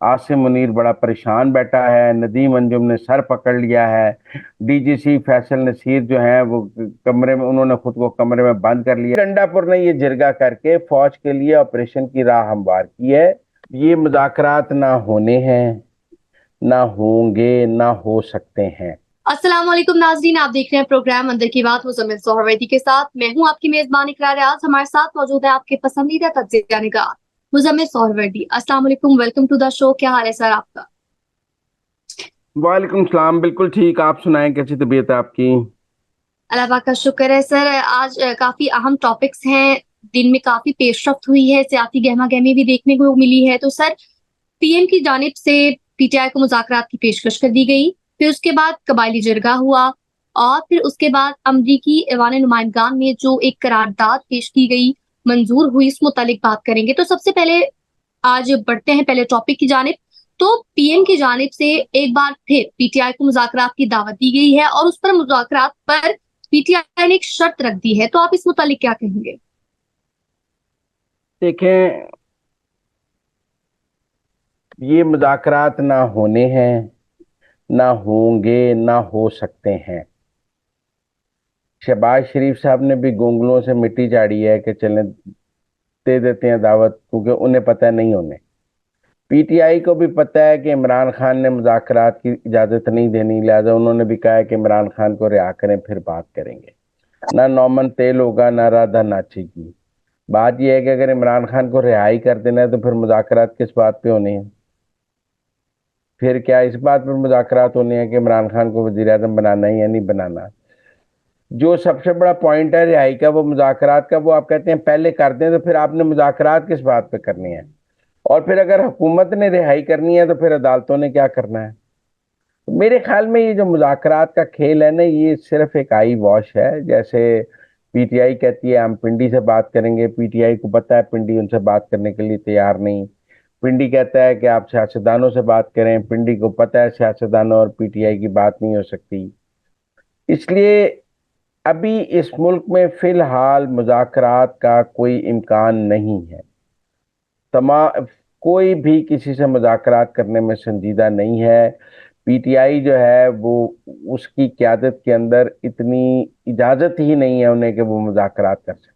आसिम मुनीर बड़ा परेशान बैठा है, नदीम अंजुम ने सर पकड़ लिया है, डीजीसी फैसल नसीर जो है वो कमरे में, उन्होंने खुद को कमरे में बंद कर लिया। डंडापुर ने ये जिरगा करके फौज के लिए ऑपरेशन की राह हमवार की है। ये मुज़ाकरात ना होने हैं, ना होंगे, ना हो सकते हैं। अस्सलाम वालेकुम नाजरीन, आप देख रहे हैं प्रोग्राम अंदर की बात मुजम्मिल सोहरवैदी के साथ। मैं हूं आपकी मेजबान इकरार। आज हमारे साथ मौजूद है आपके पसंदीदा तज्जिया निगार मुजम्मिल सोहरवैदी। अस्सलाम वालेकुम, वेलकम टू द शो। क्या हाल है सर आपका? वालेकुम सलाम, बिल्कुल ठीक। आप सुनाएं, कैसी तबीयत है आपकी? अल्लाह पाक का शुक्र है सर। आज काफी अहम टॉपिक्स हैं। दिन में काफी पेशरफ्त हुई है, सियासी गहमा गहमी भी देखने को मिली है। तो सर, पीएम की जानिब से पीटीआई को मुज़ाकरात की पेशकश कर दी गई, फिर उसके बाद कबायली जरगा हुआ, और फिर उसके बाद अमरीकी ऐवान नुमाइंदगान में जो एक करारदाद पेश की गई, मंजूर हुई, इस मुतालिक बात करेंगे। तो सबसे पहले आज बढ़ते हैं पहले टॉपिक की जानिब। तो पीएम की जानिब से एक बार फिर पीटीआई को मुज़ाकरात की दावत दी गई है, और उस पर मुज़ाकरात पर पीटीआई ने एक शर्त रख दी है। तो आप इस मुतालिक क्या कहेंगे? देखें, ये मुज़ाकरात ना होने हैं, ना होंगे, ना हो सकते हैं। शहबाज शरीफ साहब ने भी गोंगलों से मिट्टी चाड़ी है कि चलें दे देते हैं दावत, क्योंकि उन्हें पता नहीं होने। पीटीआई को भी पता है कि इमरान खान ने मुज़ाकरात की इजाज़त नहीं देनी, लिहाजा उन्होंने भी कहा है कि इमरान खान को रिहा करें, फिर बात करेंगे। ना नौमन तेल होगा, ना राधा नाचेगी। बात यह है कि अगर इमरान खान को रिहाई कर देना है तो फिर मुज़ाकरात किस बात पे होने हैं? फिर क्या इस बात पर मुज़ाकरात होने हैं कि इमरान खान को वज़ीर आज़म बनाना है या नहीं बनाना? जो सबसे बड़ा पॉइंट है रिहाई का, वो मुज़ाकरात का, वो आप कहते हैं पहले कर दें, तो फिर आपने मुज़ाकरात किस बात पे करनी है? और फिर अगर हुकूमत ने रिहाई करनी है तो फिर अदालतों ने क्या करना है? तो मेरे ख्याल में ये जो मुज़ाकरात का खेल है ना, ये सिर्फ एक आई वॉश है। जैसे पीटीआई कहती है हम पिंडी से बात करेंगे, पीटीआई को पता है पिंडी उनसे बात करने के लिए तैयार नहीं। पिंडी कहता है कि आप सियासतदानों से बात करें, पिंडी को पता है सियासतदानों और पीटीआई की बात नहीं हो सकती। इसलिए अभी इस मुल्क में फिलहाल मुज़ाकरात का कोई इम्कान नहीं है। तमाम कोई भी किसी से मुज़ाकरात करने में संजीदा नहीं है। पीटीआई जो है वो, उसकी क़यादत के अंदर इतनी इजाज़त ही नहीं है उन्हें कि वो मुज़ाकरात कर सके।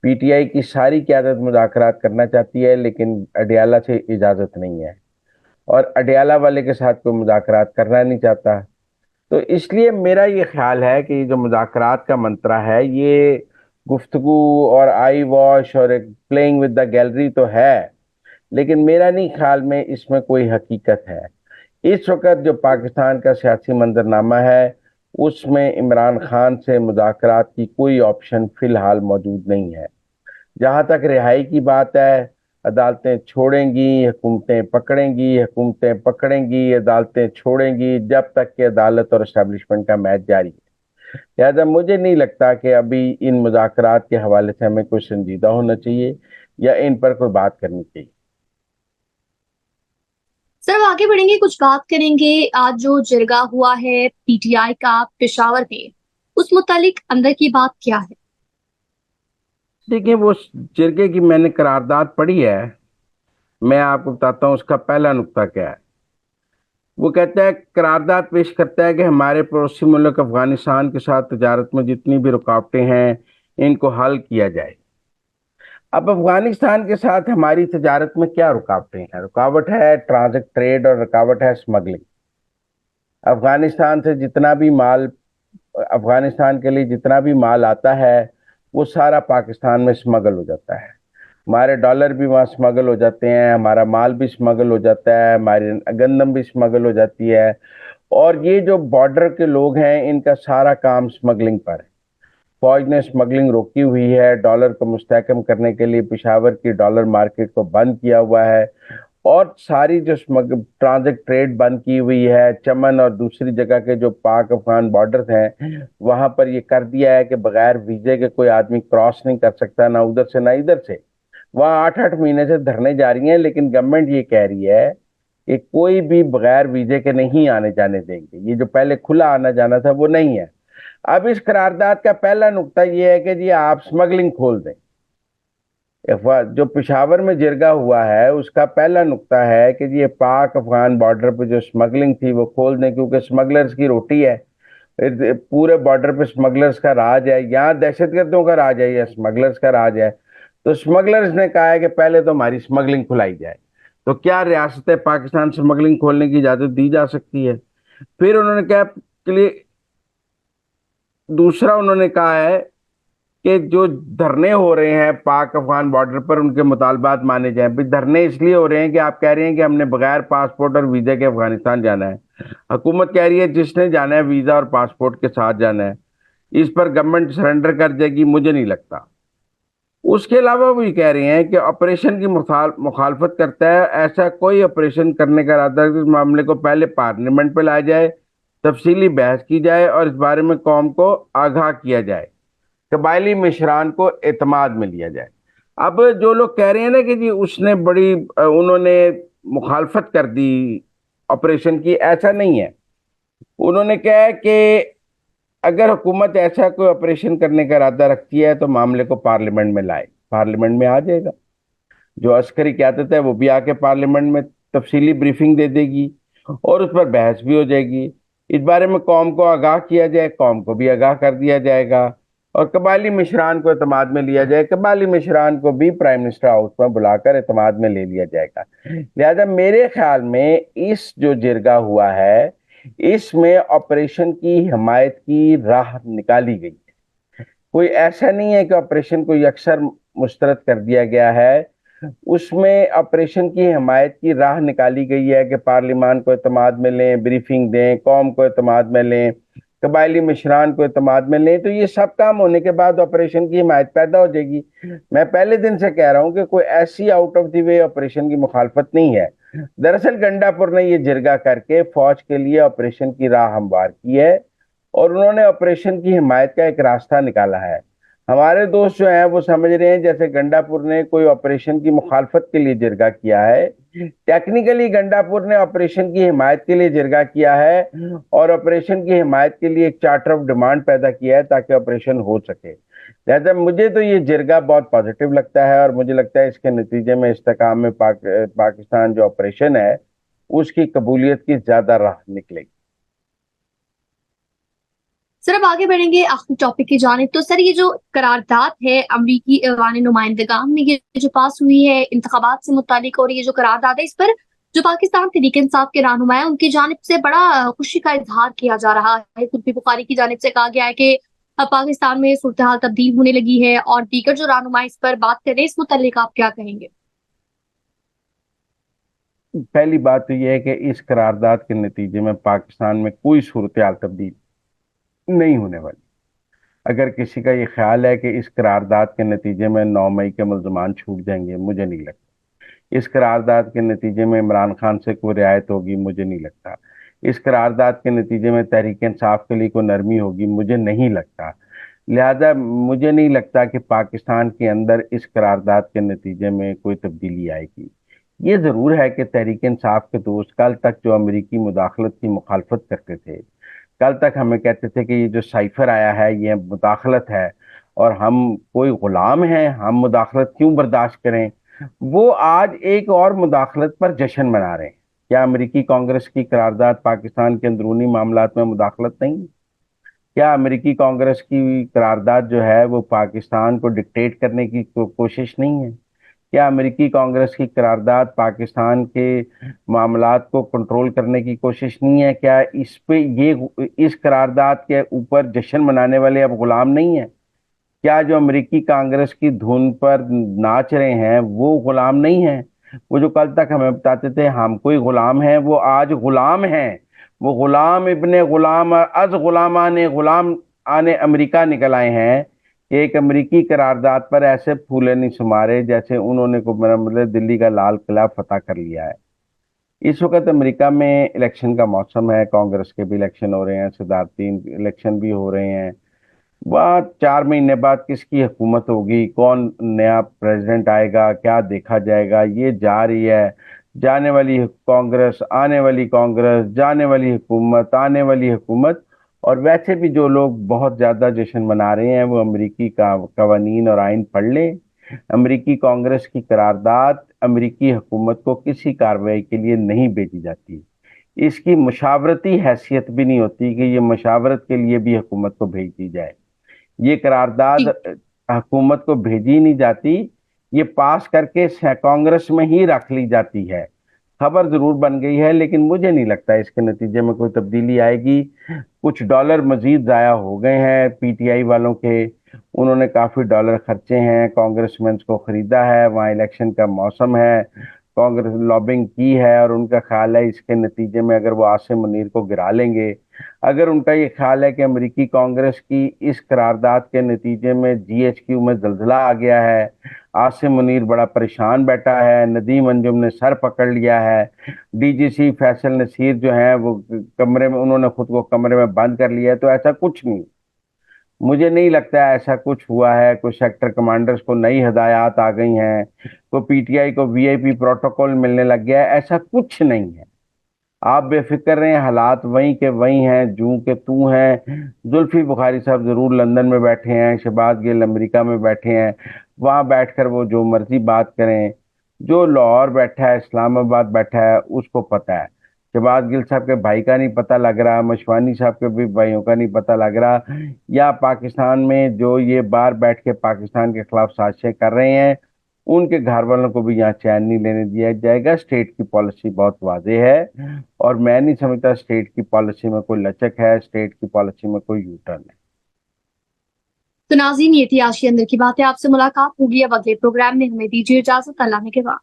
पीटीआई की सारी क़यादत मुज़ाकरात करना चाहती है, लेकिन अडियाला से इजाज़त नहीं है, और अडियाला वाले के साथ कोई मुज़ाकरात करना नहीं चाहता। तो इसलिए मेरा ये ख्याल है कि ये जो मुज़ाकरात का मंत्रा है, ये गुफ्तगू और आई वॉश और एक प्लेइंग विद द गैलरी तो है, लेकिन मेरा नहीं ख्याल में इसमें कोई हकीकत है। इस वक्त जो पाकिस्तान का सियासी मंजरनामा है, उसमें इमरान खान से मुज़ाकरात की कोई ऑप्शन फिलहाल मौजूद नहीं है। जहाँ तक रिहाई की बात है, अदालतें छोड़ेंगी, हुकूमतें पकड़ेंगी, हुकूमतें पकड़ेंगी, अदालतें छोड़ेंगी, जब तक कि अदालत और इस्टेब्लिशमेंट का मैच जारी है। लिहाजा मुझे नहीं लगता कि अभी इन मुज़ाकरात के हवाले से हमें कोई संजीदा होना चाहिए या इन पर कोई बात करनी चाहिए। सर, अब आगे बढ़ेंगे, कुछ बात करेंगे। आज जो जिरगा हुआ है पीटीआई का पेशावर में, उस मुतालिक अंदर की बात क्या है? देखिए, वो जिरगे की मैंने करारदाद पढ़ी है। मैं आपको बताता हूँ उसका पहला नुक्ता क्या है। वो कहता है, करारदाद पेश करता है कि हमारे पड़ोसी मुल्क अफगानिस्तान के साथ तजारत में जितनी भी रुकावटें हैं, इनको हल किया जाए। अब अफगानिस्तान के साथ हमारी तजारत में क्या रुकावटें हैं? रुकावट है ट्रांजिट ट्रेड और रुकावट है स्मगलिंग। अफगानिस्तान से जितना भी माल, अफगानिस्तान के लिए जितना भी माल आता है, वो सारा पाकिस्तान में स्मगल हो जाता है। हमारे डॉलर भी वहाँ स्मगल हो जाते हैं, हमारा माल भी स्मगल हो जाता है, हमारी गंदम भी स्मगल हो जाती है। और ये जो बॉर्डर के लोग हैं, इनका सारा काम स्मगलिंग पर है। फौज ने स्मगलिंग रोकी हुई है, डॉलर को मुस्तहकम करने के लिए पेशावर की डॉलर मार्केट को बंद किया हुआ है, और सारी जो ट्रांजिट ट्रेड बंद की हुई है। चमन और दूसरी जगह के जो पाक अफगान बॉर्डर हैं, वहां पर ये कर दिया है कि बगैर वीजे के कोई आदमी क्रॉस नहीं कर सकता, ना उधर से ना इधर से। वहाँ 8-8 महीने से धरने जारी हैं, लेकिन गवर्नमेंट ये कह रही है कि कोई भी बगैर वीजे के नहीं आने जाने देंगे। ये जो पहले खुला आना जाना था वो नहीं है। अब इस करारदाद का पहला नुक्ता ये है कि जी आप स्मगलिंग खोल दें। जो पेशावर में जिरगा हुआ है उसका पहला नुक्ता है कि ये पाक अफगान बॉर्डर पे जो स्मगलिंग थी वो खोल दें, क्योंकि स्मगलर्स की रोटी है। पूरे बॉर्डर पे स्मगलर्स का राज है, यहाँ दहशतगर्दों का राज है या स्मगलर्स का राज है। तो स्मगलर्स ने कहा है कि पहले तो हमारी स्मगलिंग खुलाई जाए। तो क्या रियासत पाकिस्तान स्मगलिंग खोलने की इजाजत दी जा सकती है? फिर उन्होंने क्या के लिए दूसरा उन्होंने कहा है कि जो धरने हो रहे हैं पाक अफगान बॉर्डर पर उनके मुतालबात माने जाएं। भाई धरने इसलिए हो रहे हैं कि आप कह रहे हैं कि हमने बगैर पासपोर्ट और वीजा के अफगानिस्तान जाना है। हुकूमत कह रही है जिसने जाना है वीजा और पासपोर्ट के साथ जाना है, इस पर गवर्नमेंट सरेंडर कर जाएगी, मुझे नहीं लगता। उसके अलावा वो ये कह रहे हैं कि ऑपरेशन की मुखालफत करता है, ऐसा कोई ऑपरेशन करने का इरादा है, इस मामले को पहले पार्लियामेंट पे लाया जाए, तफसीली बहस की जाए और इस बारे में कौम को आगाह किया जाए, कबायली मिशरान को एतमाद में लिया जाए। अब जो लोग कह रहे हैं ना कि जी उसने उन्होंने मुखालफत कर दी ऑपरेशन की, ऐसा नहीं है। उन्होंने कहा है कि अगर हुकूमत ऐसा कोई ऑपरेशन करने का इरादा रखती है तो मामले को पार्लियामेंट में लाए, पार्लियामेंट में आ जाएगा। जो अस्करी क़यादत है वो भी आके पार्लियामेंट में तफसीली ब्रीफिंग दे देगी और उस पर बहस भी हो जाएगी। इस बारे में कौम को आगाह किया जाए, कौम को भी आगाह कर दिया जाएगा और कबायली मिशरान को एतमाद में लिया जाए, कबायली मिशरान को भी प्राइम मिनिस्टर हाउस में बुलाकर एतमाद में ले लिया जाएगा। लिहाजा मेरे ख्याल में इस जो जिरगा हुआ है इसमें ऑपरेशन की हिमायत की राह निकाली गई है। कोई ऐसा नहीं है कि ऑपरेशन को यकसर मुस्तरद कर दिया गया है। उसमें ऑपरेशन की हिमायत की राह निकाली गई है कि पार्लियामान को एतमाद में लें, ब्रीफिंग दें, कौम को एतमाद में लें, कबायली मिशरान को एतमाद में लें। तो ये सब काम होने के बाद ऑपरेशन की हिमायत पैदा हो जाएगी। मैं पहले दिन से कह रहा हूं कि कोई ऐसी out of the way operation की मुखालफत नहीं है। दरअसल गंडापुर ने ये जिरगा करके फौज के लिए ऑपरेशन की राह हमवार की है और उन्होंने ऑपरेशन की हिमायत का एक रास्ता निकाला है। हमारे दोस्त जो हैं वो समझ रहे हैं जैसे गंडापुर ने कोई ऑपरेशन की मुखालफत के लिए जिरगा किया है। टेक्निकली गंडापुर ने ऑपरेशन की हिमायत के लिए जिरगा किया है और ऑपरेशन की हिमायत के लिए एक चार्टर ऑफ डिमांड पैदा किया है ताकि ऑपरेशन हो सके। लिहाजा मुझे तो ये जिरगा बहुत पॉजिटिव लगता है और मुझे लगता है इसके नतीजे में इस्तेकाम में पाकिस्तान जो ऑपरेशन है उसकी कबूलियत की ज्यादा राह निकलेगी। सर अब आगे बढ़ेंगे आखिरी टॉपिक की जानिब। तो सर ये जो करारदाद है अमरीकी ऐवान नुमाइंदगान में ये जो पास हुई है इंतखाबात से मुतालिक, और ये जो करारदाद है इस पर जो पाकिस्तान तहरीक इंसाफ के रहनुमा है उनकी जानिब से बड़ा खुशी का इजहार किया जा रहा है। कुतुब बुखारी की जानिब से कहा गया है कि अब पाकिस्तान में सूरत हाल तब्दील होने लगी है, और दीगर जो रहनुमा इस पर बात कर रहे हैं इस मुतालिक आप क्या कहेंगे? पहली बात तो यह है कि इस करारदाद के नतीजे में पाकिस्तान में कोई सूरत हाल तब्दील नहीं होने वाली। अगर किसी का ये ख्याल है कि इस करारदाद के नतीजे में 9 मई के मुल्ज़मान छूट जाएंगे, मुझे नहीं लगता। इस करारदाद के नतीजे में इमरान खान से कोई रियायत होगी, मुझे नहीं लगता। इस करारदाद के नतीजे में तहरीक इंसाफ के लिए कोई नरमी होगी, मुझे नहीं लगता। लिहाजा मुझे नहीं लगता कि पाकिस्तान के अंदर इस करारदाद के नतीजे में कोई तब्दीली आएगी। ये ज़रूर है कि तहरीक इंसाफ के दोस्त कल तक जो अमरीकी मुदाखलत की मुखालफत करते थे, कल तक हमें कहते थे कि ये जो साइफर आया है ये मुदाखलत है और हम कोई गुलाम हैं, हम मुदाखलत क्यों बर्दाश्त करें, वो आज एक और मुदाखलत पर जश्न मना रहे हैं। क्या अमेरिकी कांग्रेस की करारदाद पाकिस्तान के अंदरूनी मामलात में मुदाखलत नहीं? क्या अमेरिकी कांग्रेस की करारदाद जो है वो पाकिस्तान को डिक्टेट करने की कोशिश नहीं है? क्या अमेरिकी कांग्रेस की करारदाद पाकिस्तान के मामलात को कंट्रोल करने की कोशिश नहीं है? क्या इस पे ये इस करारदाद के ऊपर जश्न मनाने वाले अब गुलाम नहीं है? क्या जो अमेरिकी कांग्रेस की धुन पर नाच रहे हैं वो गुलाम नहीं है? वो जो कल तक हमें बताते थे हम कोई गुलाम हैं, वो आज गुलाम हैं। वो गुलाम इब्ने गुलाम अज गुलामाने गुलाम आने अमेरिका निकल आए हैं कि एक अमेरिकी करारदाद पर ऐसे फूले नहीं समारे जैसे उन्होंने को मतलब दिल्ली का लाल किला फतह कर लिया है। इस वक्त अमेरिका में इलेक्शन का मौसम है, कांग्रेस के भी इलेक्शन हो रहे हैं, सदारती इलेक्शन भी हो रहे हैं। वह 4 महीने बाद किसकी हुकूमत होगी, कौन नया प्रेसिडेंट आएगा, क्या देखा जाएगा, ये जा रही है। जाने वाली कांग्रेस, आने वाली कांग्रेस, जाने वाली हुकूमत, आने वाली हुकूमत। और वैसे भी जो लोग बहुत ज़्यादा जश्न मना रहे हैं वो अमेरिकी का कवानीन और आइन पढ़ लें। अमेरिकी कांग्रेस की करारदाद अमेरिकी हुकूमत को किसी कार्रवाई के लिए नहीं भेजी जाती। इसकी मुशावरती हैसियत भी नहीं होती कि ये मुशावरत के लिए भी हुकूमत को भेज दी जाए। ये करारदाद जी हुकूमत को भेजी नहीं जाती, ये पास करके कांग्रेस में ही रख ली जाती है। खबर जरूर बन गई है, लेकिन मुझे नहीं लगता इसके नतीजे में कोई तब्दीली आएगी। कुछ डॉलर मजीद जाया हो गए हैं पीटीआई वालों के, उन्होंने काफी डॉलर खर्चे हैं, कांग्रेसमैन को खरीदा है, वहां इलेक्शन का मौसम है, कांग्रेस लॉबिंग की है और उनका ख्याल है इसके नतीजे में अगर वो आसिम मुनीर को गिरा लेंगे, अगर उनका ये ख्याल है कि अमेरिकी कांग्रेस की इस करारदाद के नतीजे में जीएचक्यू में जल्जला आ गया है, आसिम मुनीर बड़ा परेशान बैठा है, नदीम अंजुम ने सर पकड़ लिया है, डीजीसी फैसल नसीर जो है वो कमरे में, उन्होंने खुद को कमरे में बंद कर लिया है, तो ऐसा कुछ नहीं, मुझे नहीं लगता है ऐसा कुछ हुआ है। कोई सेक्टर कमांडर्स को नई हदायत आ गई हैं, कोई पीटीआई को वीआईपी प्रोटोकॉल मिलने लग गया है, ऐसा कुछ नहीं है। आप बेफिक्र रहें, हालात वहीं के वहीं हैं, जूं के तू हैं। जुल्फी बुखारी साहब जरूर लंदन में बैठे हैं, शहबाज गिल अमेरिका में बैठे हैं, वहां बैठकर वो जो मर्जी बात करें। जो लाहौर बैठा है, इस्लामाबाद बैठा है, उसको पता है। शहबाज गिल साहब के भाई का नहीं पता लग रहा, मशवानी साहब के भी भाइयों का नहीं पता लग रहा, या पाकिस्तान में जो ये बाहर बैठ के पाकिस्तान के खिलाफ साजिशें कर रहे हैं, उनके घर वालों को भी यहाँ चैन नहीं लेने दिया जाएगा। स्टेट की पॉलिसी बहुत वाज़ेह है और मैं नहीं समझता स्टेट की पॉलिसी में कोई लचक है, स्टेट की पॉलिसी में कोई यू टर्न है। तो नाज़रीन, ये थी आज के अंदर की बातें। आपसे मुलाकात होगी अब अगले प्रोग्राम में। हमें दीजिए इजाजत। अल्लाह के बाद।